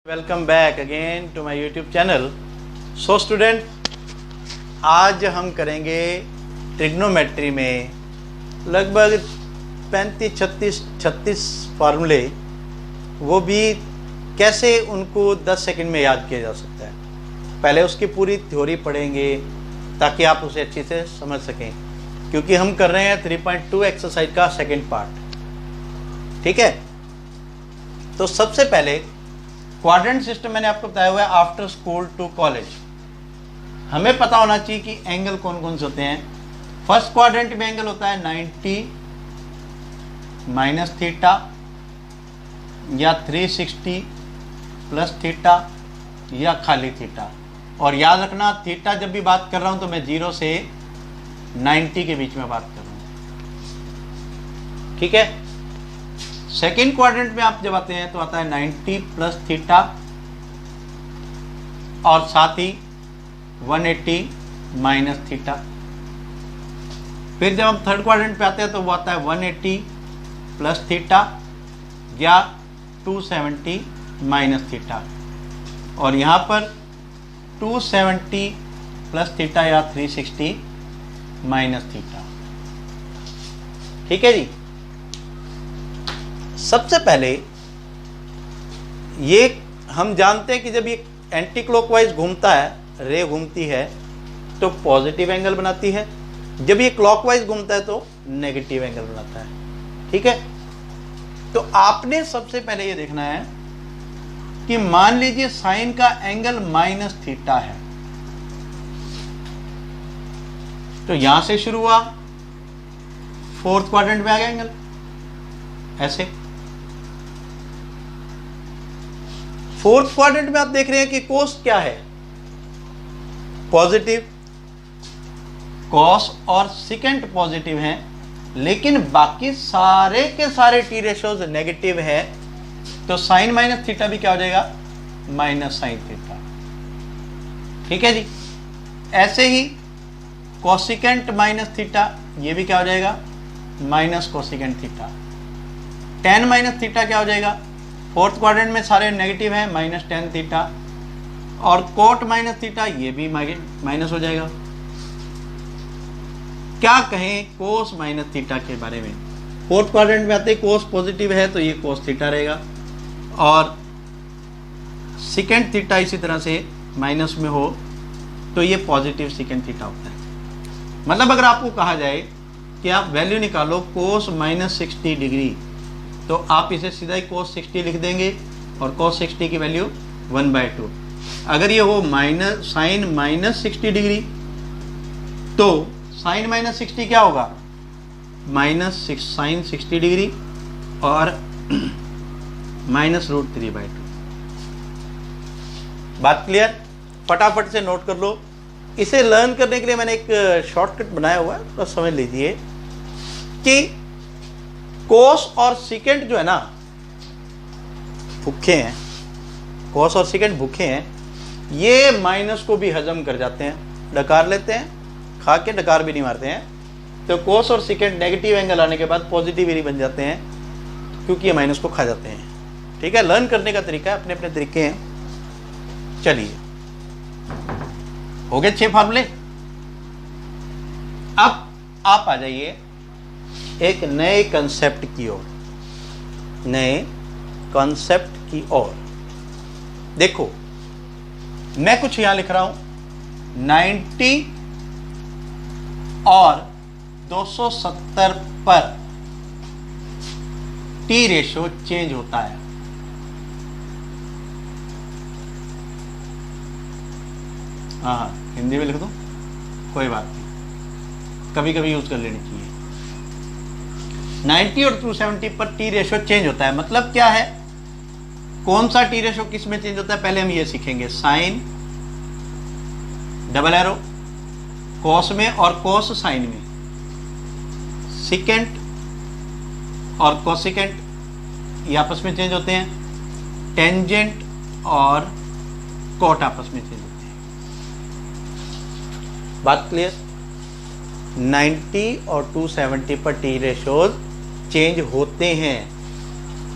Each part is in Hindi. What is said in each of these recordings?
Welcome back again to my YouTube channel. So student, आज हम करेंगे ट्रिग्नोमेट्री में लगभग 35-36 फार्मूले, वो भी कैसे उनको 10 सेकंड में याद किया जा सकता है। पहले उसकी पूरी थ्योरी पढ़ेंगे ताकि आप उसे अच्छे से समझ सकें, क्योंकि हम कर रहे हैं 3.2 एक्सरसाइज का सेकंड पार्ट। ठीक है, तो सबसे पहले क्वाड्रेंट सिस्टम मैंने आपको बताया हुआ है आफ्टर स्कूल टू कॉलेज। हमें पता होना चाहिए कि एंगल कौन कौन से होते हैं। फर्स्ट क्वाड्रेंट में एंगल होता है 90 माइनस थीटा या 360 प्लस थीटा या खाली थीटा। और याद रखना, थीटा जब भी बात कर रहा हूं तो मैं 0 से 90 के बीच में बात कर रहा हूं। ठीक है। सेकेंड क्वाड्रेंट में आप जब आते हैं तो आता है 90 प्लस थीटा और साथ ही 180 माइनस थीटा। फिर जब हम थर्ड क्वाड्रेंट पे आते हैं तो वो आता है 180 प्लस थीटा या 270 माइनस थीटा। और यहां पर 270 प्लस थीटा या 360 माइनस थीटा। ठीक है जी। सबसे पहले ये हम जानते हैं कि जब ये एंटी क्लॉकवाइज घूमता है, रे घूमती है, तो पॉजिटिव एंगल बनाती है। जब ये क्लॉकवाइज घूमता है तो नेगेटिव एंगल बनाता है। ठीक है। तो आपने सबसे पहले ये देखना है कि मान लीजिए साइन का एंगल माइनस थीटा है, तो यहां से शुरू हुआ, फोर्थ क्वाड्रेंट में आ गया एंगल ऐसे। फोर्थ क्वाड्रेंट में आप देख रहे हैं कि कोस क्या है, पॉजिटिव। कॉस और सिकेंट पॉजिटिव हैं, लेकिन बाकी सारे के सारे टी रेशोज नेगेटिव है। तो साइन माइनस थीटा भी क्या हो जाएगा, माइनस साइन थीटा। ठीक है जी। ऐसे ही कोसिकेंट माइनस थीटा, ये भी क्या हो जाएगा, minus cosecant theta. Ten minus theta क्या हो जाएगा, फोर्थ क्वाड्रेंट में सारे नेगेटिव हैं, माइनस टेन थीटा। और कोट माइनस थीटा, ये भी माइनस हो जाएगा। क्या कहें कोस माइनस थीटा के बारे में। फोर्थ क्वाड्रेंट में आते कोस पॉजिटिव है तो ये कोस थीटा रहेगा, और सिकेंट थीटा इसी तरह से माइनस में हो तो ये पॉजिटिव सिकेंट थीटा होता है। मतलब अगर आपको कहा जाए कि आप वैल्यू निकालो कोस माइनस 60 डिग्री, तो आप इसे सीधा ही कोस 60 लिख देंगे और कोस 60 की वैल्यू 1/2। अगर ये हो माइनस साइन माइनस 60 डिग्री, तो साइन माइनस 60 क्या होगा, माइनस साइन 60 डिग्री और माइनस √3/2। बात क्लियर? फटाफट से नोट कर लो। इसे लर्न करने के लिए मैंने एक शॉर्टकट बनाया हुआ है, तो समझ लीजिए कि कोस और सिकेंट जो है ना, भूखे हैं। कोस और सिकेंट भूखे हैं, ये माइनस को भी हजम कर जाते हैं, डकार लेते हैं, खा के डकार भी नहीं मारते हैं। तो कोस और सिकेंट नेगेटिव एंगल आने के बाद पॉजिटिव ही बन जाते हैं, क्योंकि ये माइनस को खा जाते हैं। ठीक है, लर्न करने का तरीका है, अपने अपने तरीके हैं। चलिए, हो गए 6 फार्मूले। अब आप आ जाइए एक नए कंसेप्ट की ओर, नए कंसेप्ट की ओर। देखो, मैं कुछ यहां लिख रहा हूं, 90 और 270 पर टी रेशो चेंज होता है। हाँ, हिंदी में लिख दो, कोई बात नहीं, कभी कभी यूज कर लेनी चाहिए। 90 और 270 पर टी रेशो चेंज होता है। मतलब क्या है, कौन सा टी रेशो किस में चेंज होता है, पहले हम ये सीखेंगे। साइन डबल एरो कॉस में और कॉस साइन में, सिकेंट और कोसिकेंट ये आपस में चेंज होते हैं, टेंजेंट और कोट आपस में चेंज होते हैं। बात क्लियर? 90 और 270 पर टी रेशोज चेंज होते हैं,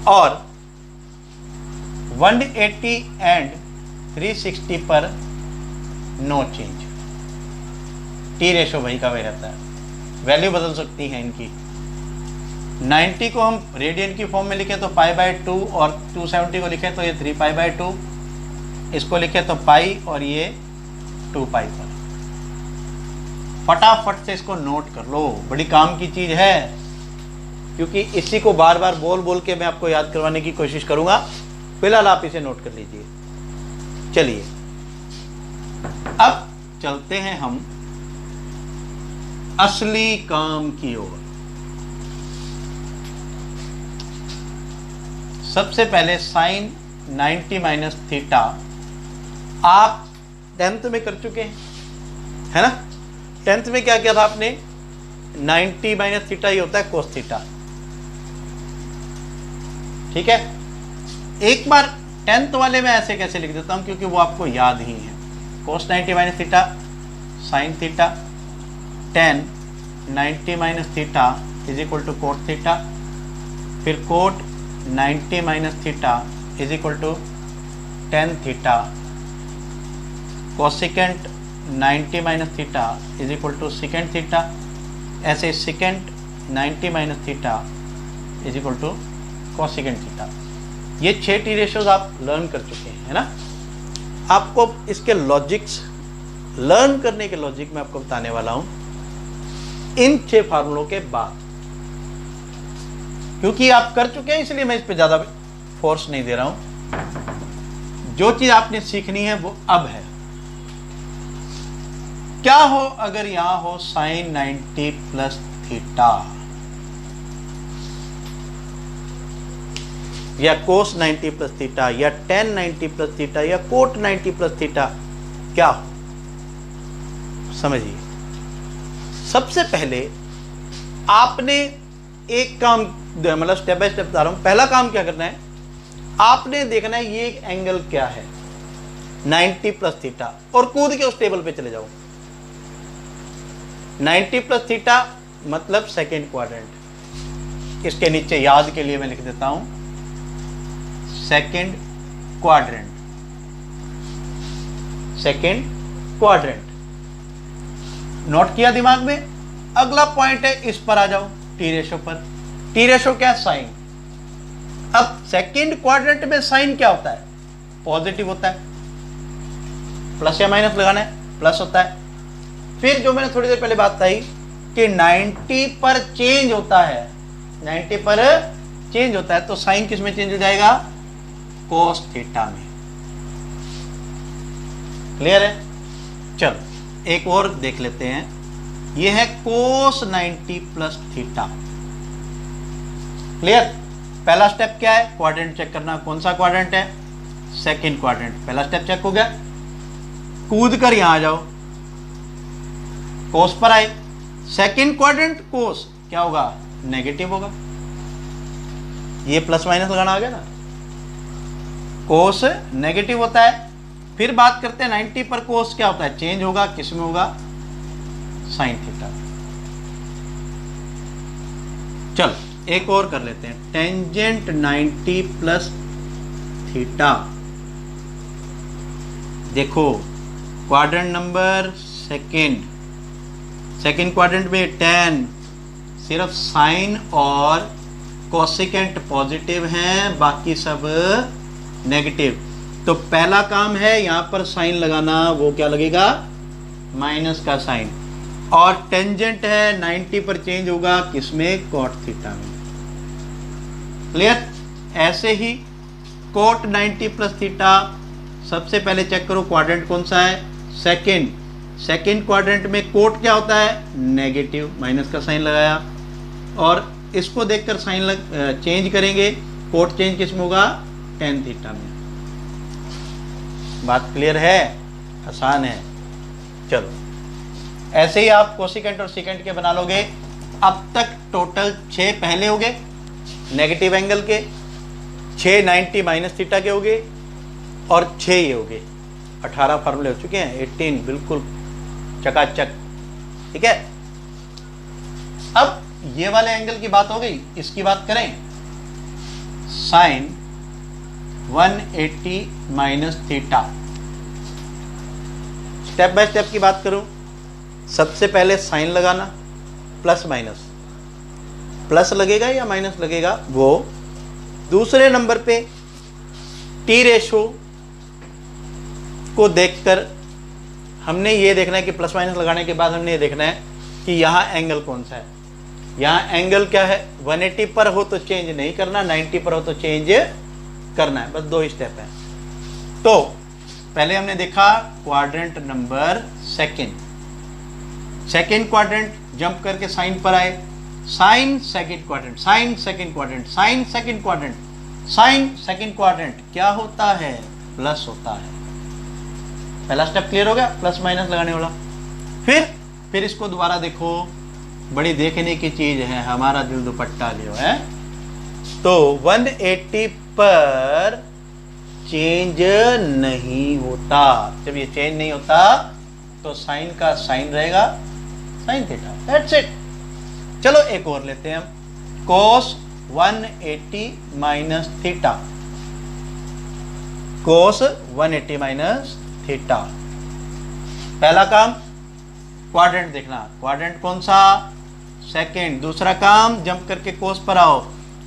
और 180 एंड 360 पर नो चेंज। टी रेशो वही का वही रहता है, वैल्यू बदल सकती है इनकी। 90 को हम रेडियन की फॉर्म में लिखें तो π/2 और 270 को लिखें तो ये 3π/2, इसको लिखें तो पाई और ये 2π पर। फटाफट से इसको नोट कर लो, बड़ी काम की चीज है, क्योंकि इसी को बार बार बोल बोल के मैं आपको याद करवाने की कोशिश करूंगा। फिलहाल आप इसे नोट कर लीजिए। चलिए अब चलते हैं हम असली काम की ओर। सबसे पहले साइन 90 माइनस थीटा आप 10th में कर चुके हैं, है ना। 10th में क्या किया था आपने, 90 माइनस थीटा ही होता है कोस थीटा, ठीक है। एक बार 10th वाले में ऐसे कैसे लिख देता हूं, क्योंकि वो आपको याद ही है। Cos 90 minus theta sine theta 10 90 minus theta is equal to cot theta, फिर cot 90 minus theta is equal to 10 theta, cosecant 90 minus theta is equal to secant theta, ऐसे secant 90 minus theta is equal to cosecant theta. ये 6 टी रेशियोज आप लर्न कर चुके हैं, है ना। आपको इसके लॉजिक्स लर्न करने के लॉजिक मैं आपको बताने वाला हूं इन 6 फार्मूलों के बाद, क्योंकि आप कर चुके हैं इसलिए मैं इस पर ज्यादा फोर्स नहीं दे रहा हूं। जो चीज आपने सीखनी है वो अब है। क्या हो अगर यहां हो साइन 90 प्लस थीटा या कोस 90 प्लस थीटा या टेन 90 प्लस थीटा या कोट 90 प्लस थीटा, क्या हो समझिए। सबसे पहले आपने एक काम, मतलब स्टेप बाय स्टेप बता रहा हूं। पहला काम क्या करना है, आपने देखना है ये एंगल क्या है 90 प्लस थीटा, और कूद के उस टेबल पे चले जाओ। 90 प्लस थीटा मतलब सेकेंड क्वाड्रेंट, इसके नीचे याद के लिए मैं लिख देता हूं second quadrant, second quadrant. Note किया दिमाग में। अगला पॉइंट है, इस पर आ जाओ टी रेशो पर। टी रेशो क्या है, साइन। अब सेकेंड क्वाड्रेंट में साइन क्या होता है, पॉजिटिव होता है। प्लस या माइनस लगाना है, प्लस होता है। फिर जो मैंने थोड़ी देर पहले बात कही कि 90 पर चेंज होता है, 90 पर चेंज होता है, तो साइन किस में चेंज हो जाएगा, कोस थीटा में। क्लियर है। चलो एक और देख लेते हैं। यह है कोस 90 प्लस थीटा। क्लियर। पहला स्टेप क्या है, क्वाड्रेंट चेक करना। कौन सा क्वाड्रेंट है, सेकंड क्वाड्रेंट। पहला स्टेप चेक हो गया। कूद कर यहां आ जाओ, कोस पर आए। सेकंड क्वाड्रेंट कोस क्या होगा, नेगेटिव होगा। ये प्लस माइनस लगाना आ गया ना, कोस नेगेटिव होता है। फिर बात करते हैं 90 पर कोस क्या होता है, चेंज होगा। किस में होगा, साइन थीटा। चलो एक और कर लेते हैं, टेंजेंट 90 प्लस थीटा। देखो quadrant number second, second quadrant में 10, सिर्फ साइन और कोसेकेंट पॉजिटिव हैं, बाकी सब नेगेटिव। तो पहला काम है यहां पर साइन लगाना, वो क्या लगेगा, माइनस का साइन। और टेंजेंट है 90 पर चेंज होगा, किसमें, कोट थीटा में। क्लियर। ऐसे ही कोट 90 प्लस थीटा, सबसे पहले चेक करो क्वाड्रेंट कौन सा है, सेकेंड। सेकेंड क्वाड्रेंट में कोट क्या होता है, नेगेटिव, माइनस का साइन लगाया। और इसको देखकर साइन चेंज करेंगे, कोट चेंज किस में होगा, टेन थीटा में। बात क्लियर है, आसान है। चलो ऐसे ही आप कोसिकेंट और सिकेंट के बना लोगे। अब तक टोटल 6 पहले हो गए नेगेटिव एंगल के, 6 90 माइनस थीटा के हो गए, और 6 ये हो गए। 18 फार्मूले हो चुके हैं, 18 बिल्कुल चकाचक। ठीक है। अब ये वाले एंगल की बात हो गई, इसकी बात करें। Sine 180 minus theta. Step by step की बात करूं, सबसे पहले साइन लगाना, प्लस माइनस, प्लस लगेगा या माइनस लगेगा वो। दूसरे नंबर पे टी रेशो को देखकर हमने ये देखना है कि प्लस माइनस लगाने के बाद हमने ये देखना है कि यहाँ एंगल कौन सा है। यहाँ एंगल क्या है, 180 पर हो तो चेंज नहीं करना, 90 पर हो तो चेंज करना है। बस 2 स्टेप है। तो पहले हमने देखा quadrant number second quadrant, jump करके साइन पर आए, sine second quadrant, sine second quadrant, sine second quadrant, sine second quadrant क्या होता है, प्लस होता है। पहला स्टेप क्लियर हो गया, प्लस माइनस लगाने वाला। फिर इसको दोबारा देखो, बड़ी देखने की चीज है, हमारा दिल दुपट्टा लियो है। तो 180 पर चेंज नहीं होता। जब ये चेंज नहीं होता तो साइन का साइन रहेगा, साइन थीटा, दैट्स इट। चलो एक और लेते हैं हम, cos 180 minus theta, cos 180 minus theta. पहला काम क्वाड्रेंट देखना, क्वाड्रेंट कौन सा, सेकंड। दूसरा काम जंप करके कोस पर आओ,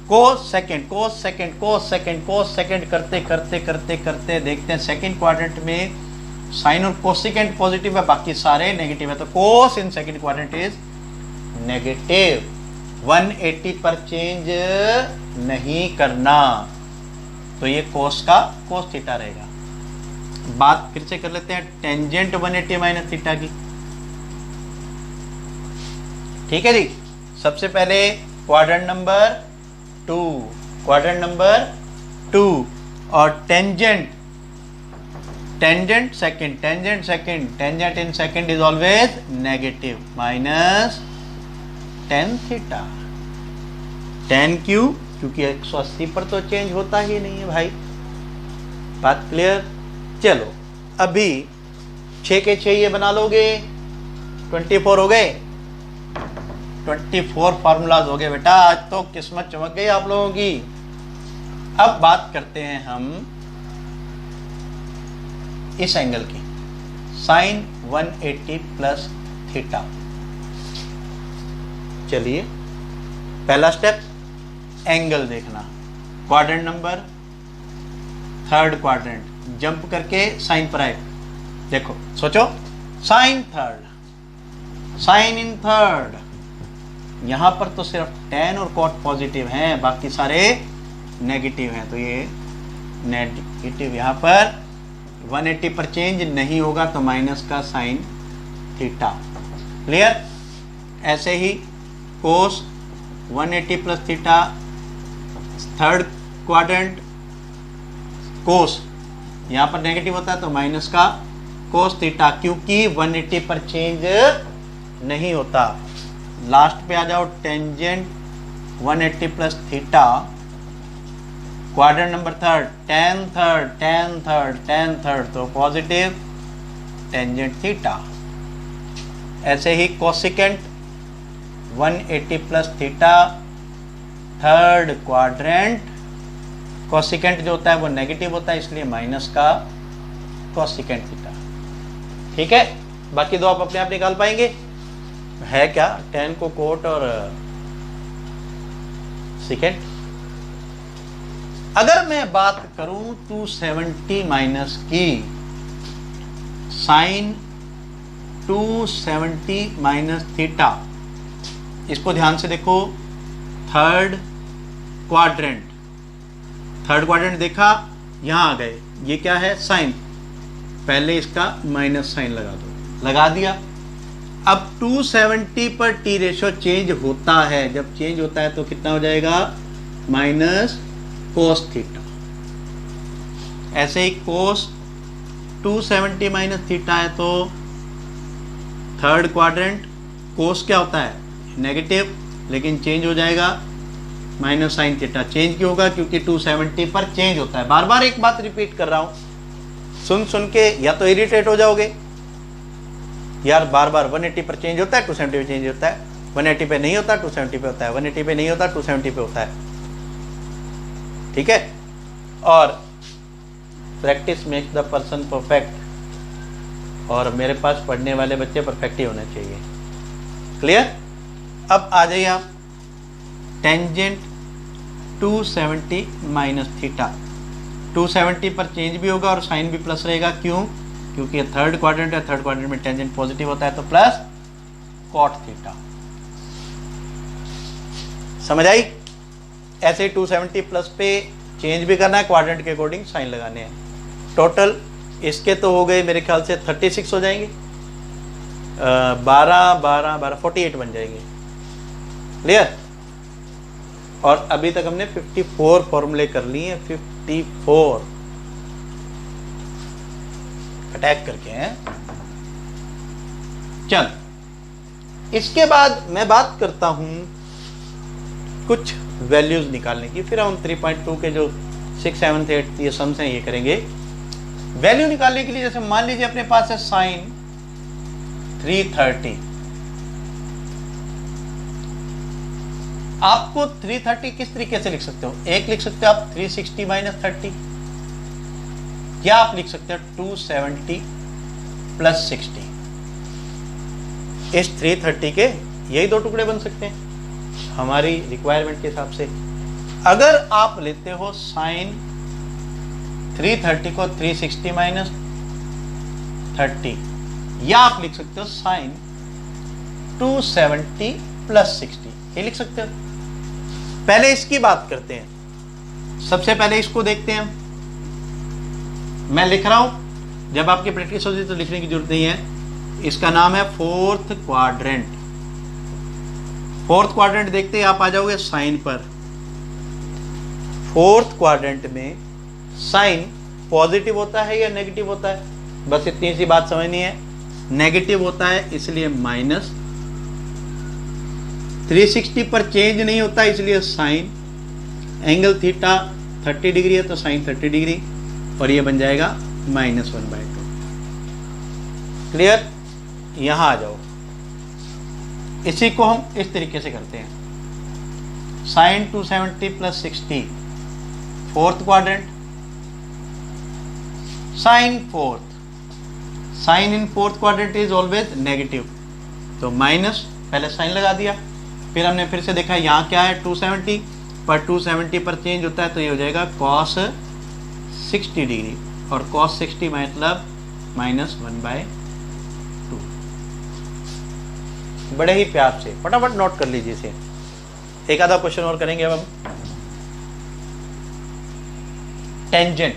cos second, cos second, cos second, cos second करते करते करते करते देखते हैं सेकंड क्वाड्रेंट में साइन और कोसेकेंट पॉजिटिव है, बाकी सारे नेगेटिव है। तो cos in second quadrant is negative. 180 पर चेंज नहीं करना, तो ये कोस का कोस थीटा रहेगा। बात फिर से कर लेते हैं टेंजेंट 180 माइनस थीटा की। ठीक है जी, सबसे पहले क्वाड्रेंट नंबर 2, क्वाड्रेंट नंबर 2 और tangent second, tangent second, tangent in second is always negative, minus tan theta. Ten क्यों, क्योंकि 180 पर तो चेंज होता ही नहीं है भाई। बात क्लियर। चलो अभी 6 के 6 ये बना लोगे, 24 हो गए, 24 फार्मूलाज हो गए बेटा। आज तो किस्मत चमक गई आप लोगों की। अब बात करते हैं हम इस एंगल की, साइन 180 प्लस थीटा। चलिए पहला स्टेप एंगल देखना, quadrant number third quadrant, jump करके साइन पर आए। देखो सोचो, sine third, sine in third, यहां पर तो सिर्फ tan और cot पॉजिटिव हैं, बाकी सारे नेगेटिव हैं। तो ये नेगेटिव यहां पर 180 पर चेंज नहीं होगा, तो माइनस का साइन थीटा। क्लियर। ऐसे ही कोस 180 प्लस थीटा, थर्ड क्वाड्रेंट, कोस यहां पर नेगेटिव होता है तो माइनस का कोस थीटा, क्योंकि 180 पर चेंज नहीं होता। लास्ट पे आ जाओ, tangent 180 plus theta, quadrant number third, tan third, tan third, tan third, तो पॉजिटिव टेंजेंट थीटा। ऐसे ही cosecant 180 plus theta, third quadrant, cosecant जो होता है वो नेगेटिव होता है, इसलिए माइनस का कोसेकेंट थीटा। ठीक है, बाकी दो आप अपने आप निकाल पाएंगे। है क्या, tan को कोट और सेकेंट। अगर मैं बात करूं 270 माइनस की, साइन 270 माइनस थीटा, इसको ध्यान से देखो। थर्ड क्वाड्रेंट, थर्ड क्वाड्रेंट देखा, यहां आ गए, ये क्या है, साइन, पहले इसका माइनस साइन लगा दो, लगा दिया। अब 270 पर टी रेशो चेंज होता है, जब चेंज होता है तो कितना हो जाएगा, माइनस कोस थीटा। ऐसे ही कोस 270 माइनस थीटा है तो थर्ड क्वाड्रेंट, कोस क्या होता है, नेगेटिव, लेकिन चेंज हो जाएगा माइनस साइन थीटा। चेंज क्यों होगा, क्योंकि 270 पर चेंज होता है। बार बार एक बात रिपीट कर रहा हूं, सुन सुन के या तो इरिटेट हो जाओगे, यार बार बार 180 पर चेंज होता है, 270 पे चेंज होता है, 180 पे नहीं होता, 270 पे होता है, 180 पे नहीं होता, 270 पे होता है। ठीक है। और practice makes the person perfect, और मेरे पास पढ़ने वाले बच्चे परफेक्ट ही होने चाहिए। क्लियर? अब आ जाइए आप, टेंजेंट 270 माइनस थीटा, 270 पर चेंज भी होगा और साइन भी प्लस रहेगा। क्यों? क्योंकि ये थर्ड क्वाड्रेंट है, थर्ड क्वाड्रेंट में टेंजेंट पॉजिटिव होता है, तो प्लस कॉट थीटा। समझ आई? ऐसे ही 270 प्लस पे चेंज भी करना है, क्वाड्रेंट के अकॉर्डिंग साइन लगाने हैं। टोटल इसके तो हो गए मेरे ख्याल से 36 हो जाएंगे, 12 12 12 48 बन जाएंगे। क्लियर? और अभी तक हमने 54 फॉर्मूले कर लिए हैं, 54 अटैक करके हैं। चल, इसके बाद मैं बात करता हूं कुछ वैल्यूज निकालने की, फिर हम 3.2 के जो 6 7 8 ये सम्स हैं ये करेंगे। वैल्यू निकालने के लिए जैसे मान लीजिए अपने पास है साइन 330, आपको 330 किस तरीके से लिख सकते हो? एक लिख सकते हो आप 360 माइनस 30, या आप लिख सकते हो 270 प्लस 60। इस 330 के यही दो टुकड़े बन सकते हैं हमारी रिक्वायरमेंट के हिसाब से। अगर आप लेते हो साइन 330 को 360 माइनस 30, या आप लिख सकते हो साइन 270 प्लस 60, ये लिख सकते हो। पहले इसकी बात करते हैं, सबसे पहले इसको देखते हैं। मैं लिख रहा हूं, जब आपकी प्रैक्टिस होती है तो लिखने की जरूरत नहीं है। इसका नाम है फोर्थ क्वाड्रेंट। फोर्थ क्वाड्रेंट देखते ही आप आ जाओगे साइन पर। फोर्थ क्वाड्रेंट में साइन पॉजिटिव होता है या नेगेटिव होता है? बस इतनी सी बात समझनी है, नेगेटिव होता है इसलिए माइनस, 360 पर चेंज नहीं होता इसलिए साइन, एंगल थीटा 30 डिग्री है तो साइन 30 डिग्री, और ये बन जाएगा -1/2। क्लियर? यहां आ जाओ, इसी को हम इस तरीके से करते हैं। Sine 270 plus 60 fourth quadrant, sine fourth, sine in fourth quadrant is always negative, तो माइनस, पहले साइन लगा दिया, फिर हमने फिर से देखा यहाँ क्या है 270 पर 270 पर चेंज होता है तो ये हो जाएगा cos 60 डिग्री, और cos 60 मतलब -1/2। बड़े ही प्यार से फटाफट नोट कर लीजिए इसे। एक आधा क्वेश्चन और करेंगे अब हम। टेंजेंट,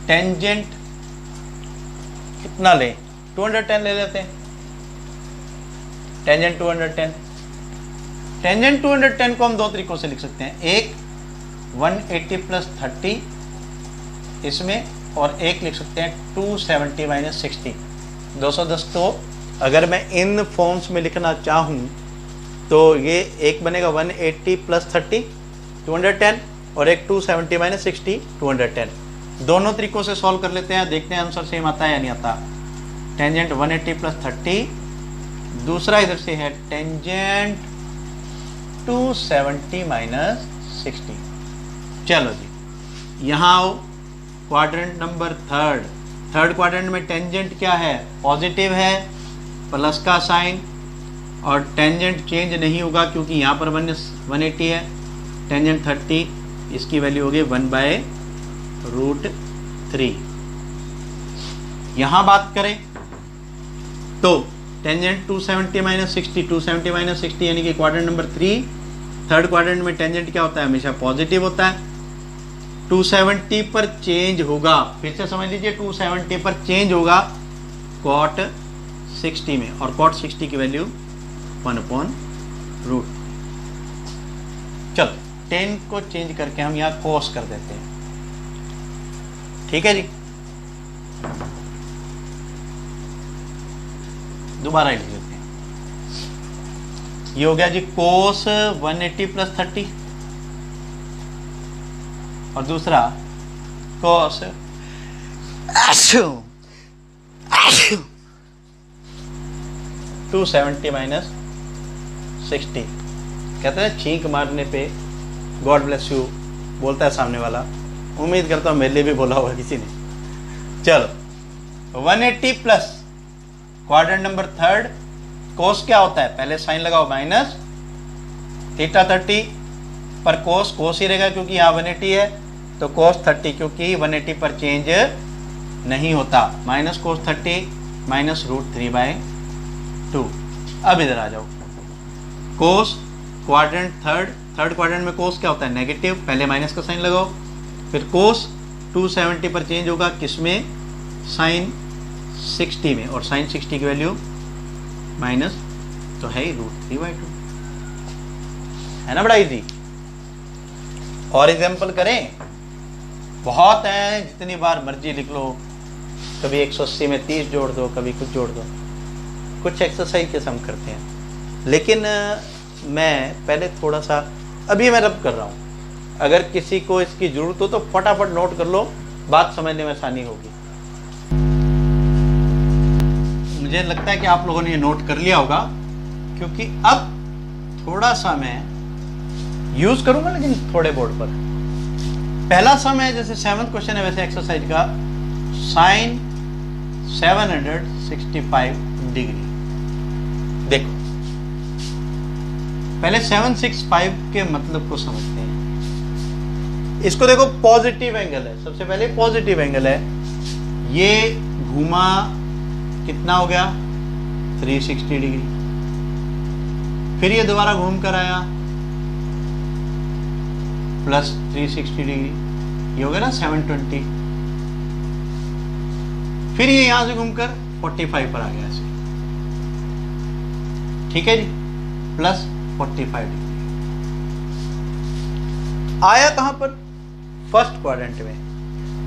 टेंजेंट कितना लें? 210 ले लेते हैं। टेंजेंट 210, टेंजेंट 210 को हम दो तरीकों से लिख सकते हैं। एक 180 प्लस 30 इसमें, और एक लिख सकते हैं 270 माइनस 60, 210। तो अगर मैं इन फॉर्म्स में लिखना चाहूँ तो ये एक बनेगा 180 प्लस 30 210, और एक 270 माइनस 60 210। दोनों तरीकों से सॉल्व कर लेते हैं, देखते हैं आंसर सेम आता है या नहीं आता। टेंजेंट 180 प्लस 30, दूसरा इधर से है टेंजेंट 270 माइनस 60। चलो जी, यहाँ आओ, quadrant number third. Third quadrant में टेंजेंट क्या है? पॉजिटिव है, प्लस का साइन, और टेंजेंट चेंज नहीं होगा क्योंकि यहाँ पर 180 है। टेंजेंट 30, इसकी वैल्यू होगी 1/√3। यहाँ बात करें तो टेंजेंट 270 माइनस 60, 270 माइनस 60 यानी कि क्वाड्रेंट नंबर 3। थर्ड क्वाड्रेंट में टेंजेंट क्या होता है? हमेशा पॉजिटिव होता है। 270 पर चेंज होगा, फिर से समझ लीजिए, 270 पर चेंज होगा cot 60 में, और cot 60 की वैल्यू 1/√। चलो 10 को चेंज करके हम यहाँ cos कर देते हैं। ठीक है जी, दोबारा लिख लेते हैं। ये हो गया जी cos 180 प्लस 30, और दूसरा cos 270 माइनस 60। कहते हैं छींक मारने पे गॉड ब्लेस यू बोलता है सामने वाला, उम्मीद करता हूँ मेरे लिए भी बोला होगा किसी ने। चलो 180 प्लस क्वाड्रेंट नंबर थर्ड कोस क्या होता है, पहले साइन लगाओ माइनस थीटा 30 पर कोस ही रहेगा क्योंकि यहाँ 180 है, तो कोस 30 क्योंकि 180 पर चेंज नहीं होता, माइनस कोस 30 माइनस √3/2। अब इधर आ जाओ, कोस क्वाड्रेंट थर्ड क्वाड्रेंट में कोस क्या होता है नेगेटिव, पहले माइनस का साइन लगाओ, फिर कोस 270 पर चेंज होगा किसमें, साइन 60 में, और साइन 60 की वैल्यू माइनस तो है ही √3/2, है ना बड़ा इजी। और एग्जाम्पल करें, बहुत है, जितनी बार मर्जी लिख लो, कभी 180 में 30 जोड़ दो, कभी कुछ जोड़ दो, कुछ एक्सरसाइज के हम करते हैं। लेकिन मैं पहले थोड़ा सा अभी मैं रब कर रहा हूँ, अगर किसी को इसकी जरूरत हो तो फटाफट नोट कर लो, बात समझने में आसानी होगी। मुझे लगता है कि आप लोगों ने ये नोट कर लिया होगा, क्योंकि अब थोड़ा सा मैं यूज करूंगा, लेकिन थोड़े बोर्ड पर। पहला सम है, जैसे 7th क्वेश्चन है वैसे एक्सरसाइज का, साइन 765 डिग्री। देखो पहले 765 के मतलब को समझते हैं। इसको देखो, पॉजिटिव एंगल है, सबसे पहले पॉजिटिव एंगल है, ये घुमा कितना हो गया 360 डिग्री, फिर ये दोबारा घूम कर आया प्लस 360 डिग्री, ये हो गया ना 720, फिर ये यहां से घूमकर 45 पर आ गया ऐसे, ठीक है जी, प्लस 45 डिग्री आया कहां पर, फर्स्ट क्वाड्रेंट में।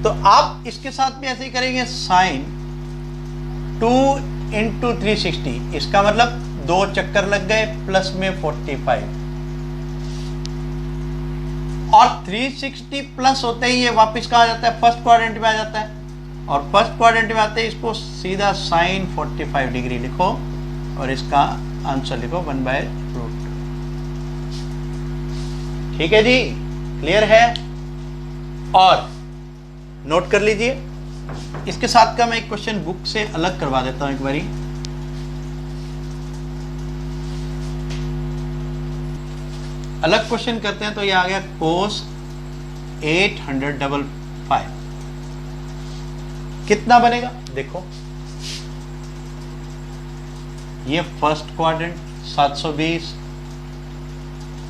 तो आप इसके साथ भी ऐसे ही करेंगे, साइन 2 × 360, इसका मतलब 2 चक्कर लग गए, प्लस में 45, और 360 प्लस होते ही ये वापस कहा जाता है, फर्स्ट क्वाड्रेंट में आ जाता है, और फर्स्ट क्वाड्रेंट में आते ही इसको सीधा साइन 45 डिग्री लिखो, और इसका आंसर लिखो 1/√2। ठीक है जी, क्लियर है। और नोट कर लीजिए, इसके साथ का मैं एक क्वेश्चन बुक से अलग करवा देता हूं एक बारी। अलग क्वेश्चन करते हैं, तो ये आ गया कोस 855, कितना बनेगा देखो, ये फर्स्ट क्वाड्रेंट 720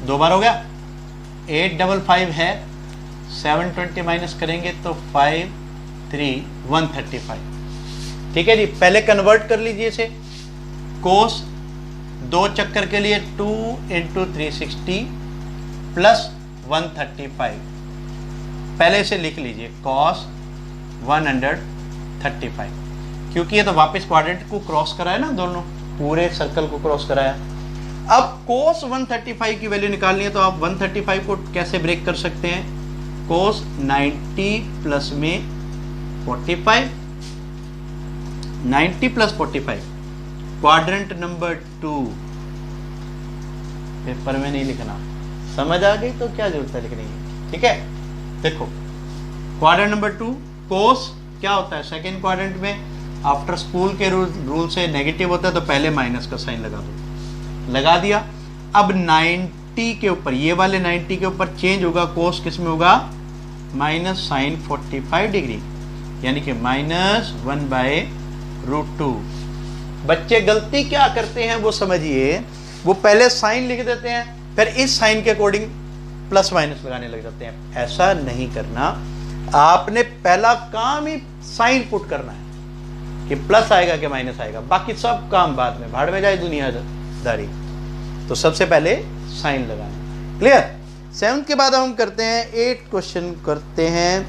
दो बार हो गया, 855 है, 720 माइनस करेंगे तो 135। ठीक है जी, पहले कन्वर्ट कर लीजिए इसे, कोस 2 चक्कर के लिए 2 × 360 प्लस 135, पहले इसे लिख लीजिए cos 135, क्योंकि ये तो वापस क्वाड्रेंट को क्रॉस कराया ना, दोनों पूरे सर्कल को क्रॉस कराया। अब cos 135 की वैल्यू निकालनी है, तो आप 135 को कैसे ब्रेक कर सकते हैं, cos 90 प्लस में 45, 90 प्लस 45, क्वाड्रेंट नंबर 2, पेपर में नहीं लिखना, समझ आ गई तो क्या जरूरत है लिखने की। ठीक है, देखो क्वाड्रेंट नंबर 2, कोस क्या होता है सेकेंड क्वाड्रेंट में, आफ्टर स्पूल के रूल से नेगेटिव होता है, तो पहले माइनस का साइन लगा दो, लगा दिया। अब 90 के ऊपर, ये वाले 90 के ऊपर चेंज होगा, कोस किस में होगा, माइनस साइन 45 डिग्री, यानी कि माइनस 1/√2। बच्चे गलती क्या करते हैं वो समझिए, वो पहले साइन लिख देते हैं, फिर इस साइन के अकॉर्डिंग प्लस माइनस लगाने लग जाते हैं। ऐसा नहीं करना, आपने पहला काम ही साइन पुट करना है कि प्लस आएगा कि माइनस आएगा, बाकी सब काम बाद में, भाड़ में जाए दुनियादारी। तो सबसे पहले साइन लगाना, क्लियर। 7 के बाद हम करते हैं 8 क्वेश्चन करते हैं,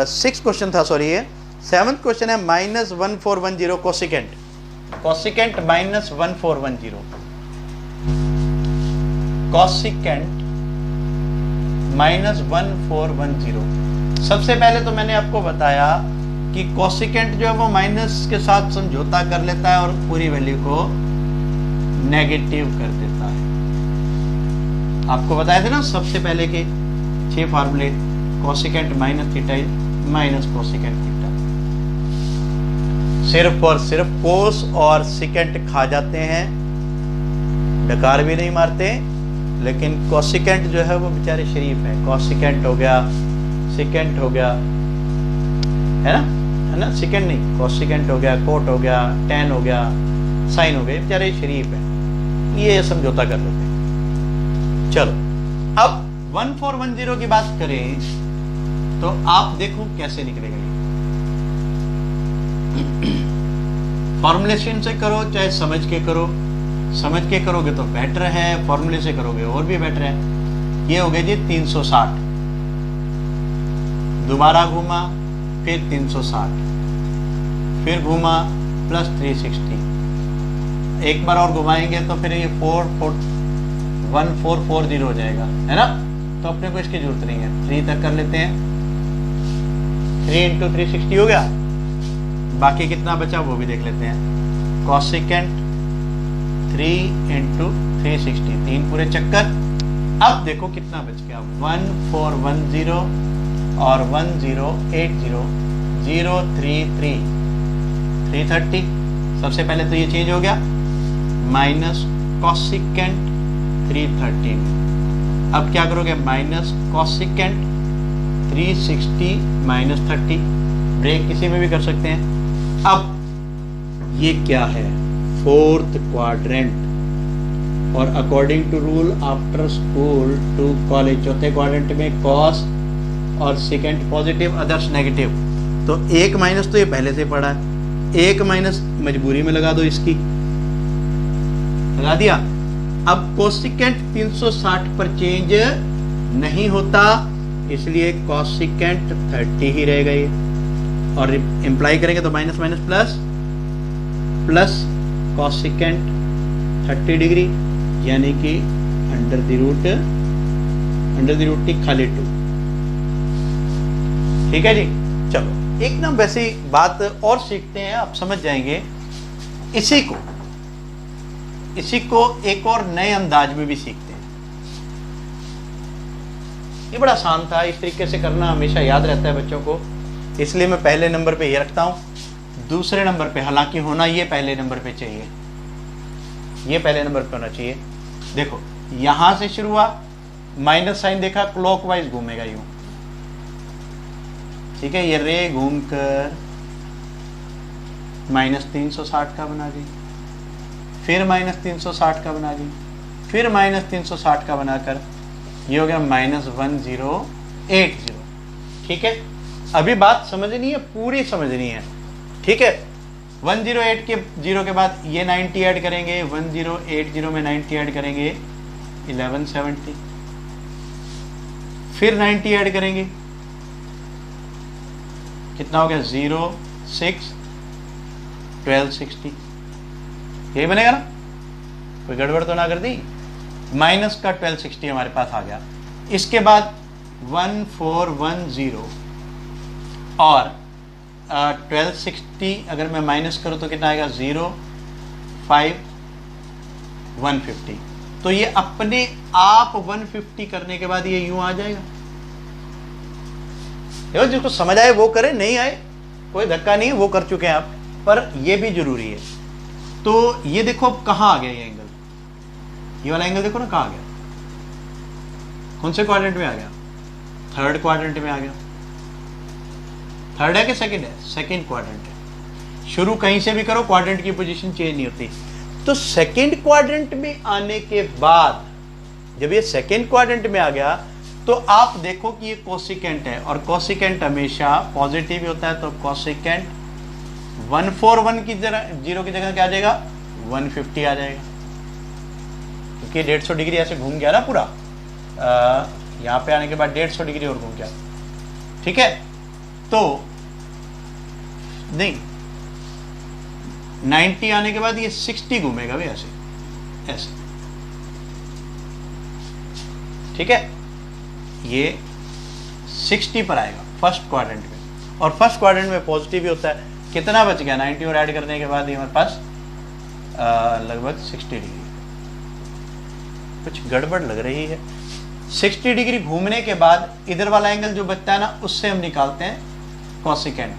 6 क्वेश्चन था सॉरी, ये 7th क्वेश्चन है -1410 कोसिकेंट, कोसिकेंट -1410, कोसिकेंट -1410। सबसे पहले तो मैंने आपको बताया कि कोसिकेंट जो है वो माइनस के साथ समझौता कर लेता है और पूरी वैल्यू को नेगेटिव कर देता है। आपको बताया थे ना सबसे पहले के 6 फार्मूले, cosecant minus theta minus cosecant theta. सिर्फ और सिर्फ कोस और सिकेंट खा जाते हैं, डकार भी नहीं मारते, लेकिन कोसिकेंट जो है वो बेचारे शरीफ है। कोसिकेंट हो गया, सिकेंट हो गया, है ना, सिकेंट नहीं, कोसिकेंट हो गया, कोट हो गया, टेन हो गया, साइन हो गया, बेचारे शरीफ है, ये समझौता कर लेते हैं। चलो अब 1410 की बात करें तो आप देखो कैसे निकलेगा ये। फॉर्मुलेशन से करो चाहे समझ के करो, समझ के करोगे तो बेटर है, फॉर्मूले से करोगे और भी बेटर है। ये हो गया जी 360, दोबारा घूमा फिर 360, फिर घूमा प्लस 360, एक बार और घुमाएंगे तो फिर ये 1440 हो जाएगा, है ना। तो अपने को इसकी जरूरत नहीं है, 3 तक कर लेते हैं। 3 × 360 हो गया, बाकी कितना बचा वो भी देख लेते हैं। कोसिकेंट 3 × 360, 3 पूरे चक्कर। अब देखो कितना बच गया, 1410 और 1080, 033, 330। सबसे पहले तो ये चेंज हो गया, माइनस कोसिकेंट 330। अब क्या करोगे, माइनस कोसिकेंट 360 माइनस 30, ब्रेक किसी में भी कर सकते हैं। अब ये क्या है, 4th क्वाड्रेंट, और according to rule after school to college, चौथे क्वाड्रेंट में कॉस और सेकेंड पॉजिटिव अदर्स नेगेटिव। तो एक माइनस तो ये पहले से पड़ा है, एक माइनस मजबूरी में लगा दो, इसकी लगा दिया। अब कोसिकेंट 360 पर चेंज नहीं होता, इसलिए कोसिकेंट 30 ही रहेगा ये, और इंप्लाई करेंगे तो minus minus plus, plus cosecant 30 degree, यानी कि अंडर द रूट की खाली 2। ठीक है जी। चलो एक ना वैसी बात और सीखते हैं, आप समझ जाएंगे। इसी को एक और नए अंदाज में भी सीखते हैं। ये बड़ा आसान था, इस तरीके से करना हमेशा याद रहता है बच्चों को, इसलिए मैं पहले नंबर पे ये रखता हूं। दूसरे नंबर पे हालांकि होना ये पहले नंबर पे चाहिए, ये पहले नंबर पे होना चाहिए। देखो यहां से शुरू हुआ, माइनस साइन देखा, क्लॉकवाइज घूमेगा यूं, ठीक है। ये रे घूमकर माइनस 360 का बना दी, फिर माइनस 360 का बना दी, फिर माइनस 360 का बनाकर ये हो गया माइनस 1080। ठीक है, अभी बात समझनी है, पूरी समझनी है, ठीक है। 108 के 0 के बाद ये 90 ऐड करेंगे, 1080 में 90 ऐड करेंगे 1170, फिर 90 ऐड करेंगे, कितना हो गया 0 6 1260, यही बनेगा ना, कोई गड़बड़ तो ना कर दी। माइनस का 1260 हमारे पास आ गया। इसके बाद 1410 और 1260 अगर मैं माइनस करूं तो कितना आएगा 0 5 150। तो ये अपने आप 150 करने के बाद ये यूं आ जाएगा। देखो जिसको समझ आए वो करे, नहीं आए कोई धक्का नहीं, वो कर चुके हैं आप, पर ये भी जरूरी है। तो ये देखो अब कहां आ गया ये एंगल, ये वाला एंगल देखो ना कहां आ गया, कौन से क्वाड्रेंट में आ गया, थर्ड क्वाड्रेंट में आ गया। थर्ड है कि सेकंड है, सेकंड क्वाड्रेंट है। शुरू कहीं से भी करो, क्वाड्रेंट की पोजीशन चेंज नहीं होती। तो सेकंड क्वाड्रेंट में आने के बाद जब ये सेकंड क्वाड्रेंट में आ गया तो आप देखो कि ये कोसिकेंट है, और कोसिकेंट हमेशा पॉजिटिव ही होता है। तो कोसिकेंट 141 की जगह 0 की जगह क्या आ जाएगा 150 आ जाएगा, क्योंकि 150 डिग्री ऐसे घूम गया ना पूरा, यहां पे आने के बाद 150 डिग्री और घूम गया, ठीक है। तो नहीं 90 आने के बाद ये 60 घूमेगा भी ऐसे ऐसे, ठीक है। ये 60 पर आएगा फर्स्ट क्वाड्रेंट में, और फर्स्ट क्वाड्रेंट में पॉजिटिव ही होता है। कितना बच गया 90 और ऐड करने के बाद ये हमारे पास लगभग 60 डिग्री। कुछ गड़बड़ लग रही है, 60 डिग्री घूमने के बाद इधर वाला एंगल जो बचता है ना, उससे हम निकालते हैं कोसेकेंट।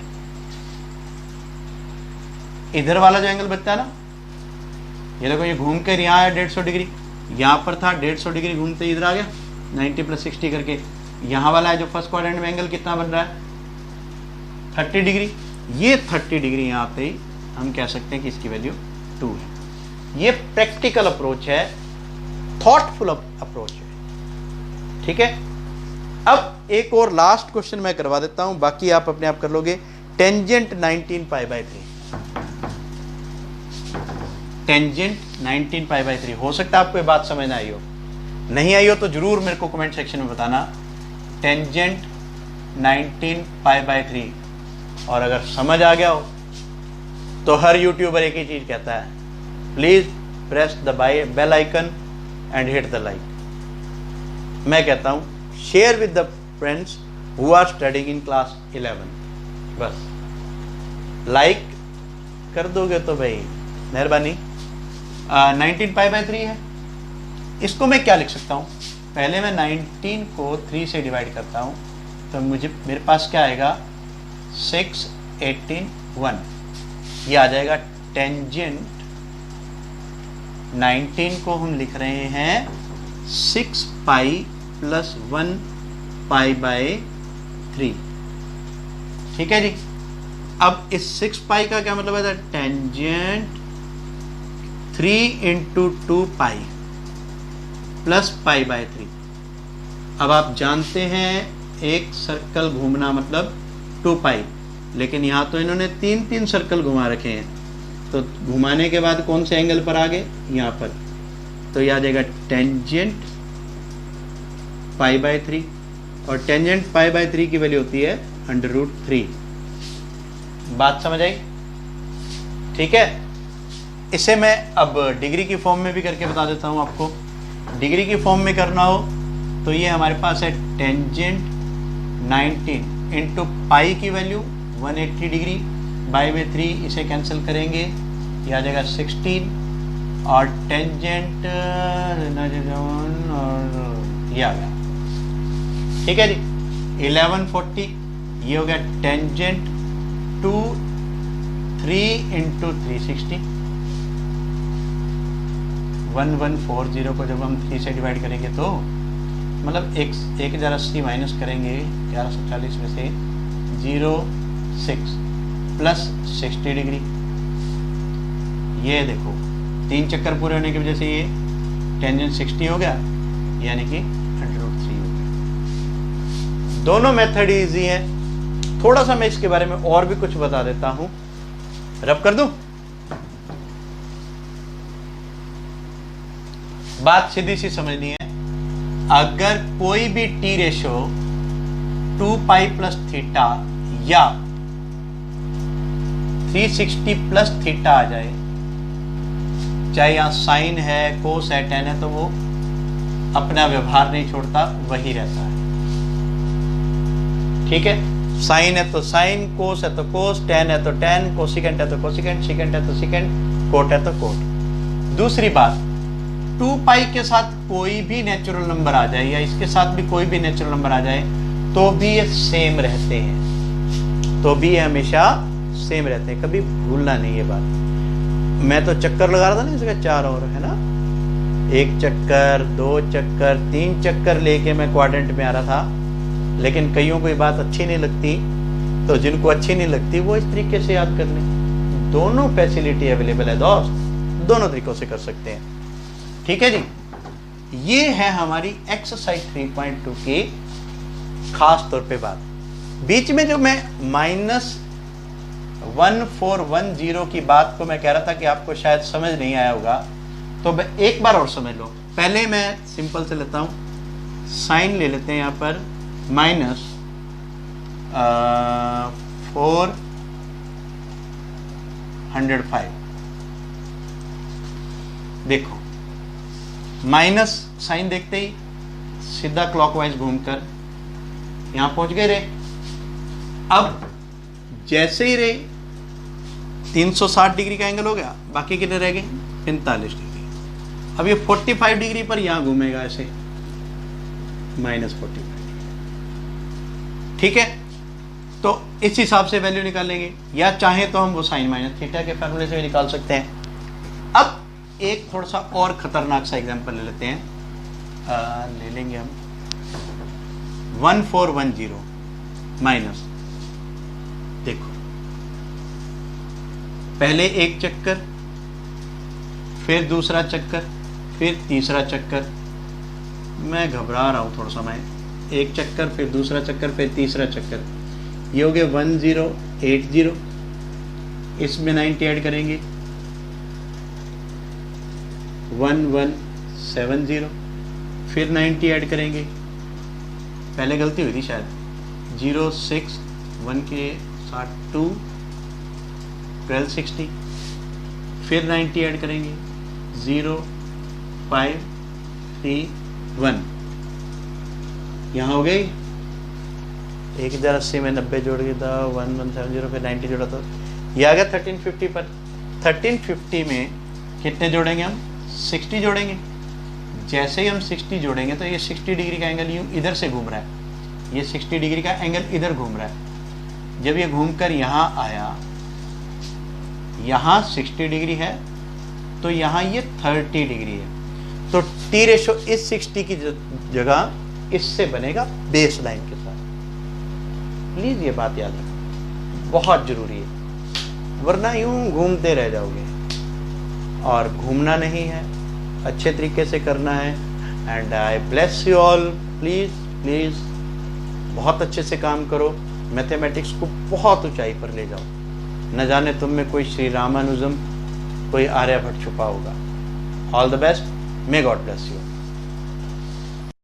इधर वाला जो एंगल बचता है ना, ये देखो, ये घूम कर यहाँ आया 150 डिग्री, यहाँ पर था 150 डिग्री, घूमते इधर आ गया 90 + 60 करके। यहाँ वाला है जो फर्स्ट क्वाड्रेंट में एंगल कितना बन रहा है 30 डिग्री। ये 30 डिग्री यहाँ पे ही हम कह सकते हैं कि इसकी वैल्यू 2 है। ये प्रैक्टिकल अप्रोच है, थॉटफुल अप्रोच है। ठीक है, अब एक और लास्ट क्वेश्चन मैं करवा देता हूं, बाकी आप अपने आप कर लोगे। Tangent 19π/3, tangent 19π/3। हो सकता है आपको ये बात समझ ना आई हो, नहीं आई हो तो जरूर मेरे को कमेंट सेक्शन में बताना। टेंजेंट 19π/3, और अगर समझ आ गया हो तो हर यूट्यूबर एक ही चीज कहता है, please press the bell icon and hit the like. मैं कहता हूं share with the friends who are studying in class 11। बस लाइक कर दोगे तो भाई मेहरबानी। 19π/3 है, इसको मैं क्या लिख सकता हूं? पहले मैं 19 को 3 से डिवाइड करता हूं तो मेरे पास क्या आएगा 6, 18, 1। ये आ जाएगा टेंजेंट 19 को हम लिख रहे हैं 6π + 1π/3। ठीक है जी। अब इस 6π का क्या मतलब है? टेंजेंट 3 × 2π + π/3। अब आप जानते हैं एक सर्कल घूमना मतलब 2π, लेकिन यहां तो इन्होंने 3 सर्कल घुमा रखे हैं, तो घुमाने के बाद कौन से एंगल पर आ गए? यहां पर। तो यह आ जाएगा टेंजेंट π/3, और टेंजेंट π/3 की वैल्यू होती है √3। बात समझ आई? ठीक है, इसे मैं अब डिग्री की फॉर्म में भी करके बता देता हूं आपको। डिग्री की फॉर्म में करना हो तो ये हमारे पास है टेंजेंट 19 × पाई की वैल्यू 180 डिग्री, /3 इसे कैंसिल करेंगे, ये आ जाएगा 16, और टेंजेंट और ये आ गया। ठीक है जी, 1140 ये हो गया टेंजेंट 3 × 360। 1140 को जब हम 3 से डिवाइड करेंगे तो मतलब 1080 माइनस करेंगे 1140 में से 06 + 60 डिग्री। ये देखो 3 चक्कर पूरे होने की वजह से ये टेंजेंट 60 हो गया, यानी कि √3 हो गया। दोनों मेथड इजी है। थोड़ा सा मैं इसके बारे में और भी कुछ बता देता हूं, रब कर दूं। बात सीधी सी समझनी है। अगर कोई भी टी रेशो 2π + θ या 360 + θ आ जाए, चाहे यहां साइन है, कोस है, टेन है, तो वो अपना व्यवहार नहीं छोड़ता, वही रहता है। ठीक है, साइन है तो साइन, कोस है तो कोस, टेन है तो टेन, कोसिकेंट है तो कोसिकेंट, सिकेंट है तो सिकेंट, कोट है तो कोट। दूसरी बात, 2π के साथ कोई भी नेचुरल नंबर आ जाए या इसके साथ भी कोई भी नेचुरल नंबर आ जाए तो भी ये सेम रहते हैं, तो भी ये हमेशा सेम रहते हैं, कभी भूलना नहीं ये बात। मैं तो चक्कर लगा रहा था ना इसका 4 और, है ना, 1 चक्कर, 2 चक्कर, 3 चक्कर लेके मैं क्वाड्रेंट में आ रहा था, लेकिन कईयों को ये बात अच्छी नहीं लगती, तो जिनको अच्छी नहीं लगती वो इस तरीके से याद कर लें। दोनों फैसिलिटी अवेलेबल है दोस्त, दोनों तरीकों से कर सकते हैं। ठीक है जी, ये है हमारी एक्सरसाइज 3.2 की खास तौर पे बात। बीच में जो मैं -1410 की बात को मैं कह रहा था कि आपको शायद समझ नहीं आया होगा, तो एक बार और समझ लो। पहले मैं सिंपल से लेता हूं, साइन ले लेते हैं यहां पर -405। देखो माइनस साइन देखते ही सीधा क्लॉकवाइज घूमकर यहां पहुंच गए रे। अब जैसे ही रे 360 डिग्री का एंगल हो गया, बाकी कितने रह गए 45 डिग्री। अब ये 45 डिग्री पर यहां घूमेगा ऐसे, -45। ठीक है, तो इस हिसाब से वैल्यू निकाल लेंगे, या चाहे तो हम वो साइन माइनस थीटा के फार्मूले से भी निकाल सकते हैं। अब एक थोड़ा सा और खतरनाक सा एग्जांपल ले लेते हैं, ले लेंगे हम 1410 माइनस, देखो पहले एक चक्कर, फिर दूसरा चक्कर, फिर तीसरा चक्कर, मैं घबरा रहा हूँ थोड़ा सा, मैं एक चक्कर, फिर दूसरा चक्कर, फिर तीसरा चक्कर, ये हो गए 1080, इसमें 90 ऐड करेंगे 1170, फिर 90 ऐड करेंगे, पहले गलती हुई थी शायद, 06 1 के साथ 2 1260, फिर 90 ऐड करेंगे 0531, यहाँ हो गई 1080 में 90 जोड़ के था 1170, फिर 90 जोड़ा था, ये आ गया 1350 पर। 1350 में कितने जोड़ेंगे हम, 60 जोड़ेंगे। जैसे ही हम 60 जोड़ेंगे तो ये 60 डिग्री का एंगल यूँ इधर से घूम रहा है, ये 60 डिग्री का एंगल इधर घूम रहा है। जब ये घूमकर यहाँ आया, यहाँ 60 डिग्री है तो यहाँ ये 30 डिग्री है, तो टी रेशो इस 60 की जगह इससे बनेगा बेस लाइन के साथ। प्लीज ये बात याद रखना, बहुत जरूरी है, वरना यूं घूमते रह जाओगे, और घूमना नहीं है, अच्छे तरीके से करना है। And I bless you all, please please बहुत अच्छे से काम करो, मैथमेटिक्स को बहुत ऊंचाई पर ले जाओ, न जाने तुम में कोई श्री रामानुजम, कोई आर्यभट्ट छुपा होगा। All the best, may God bless you.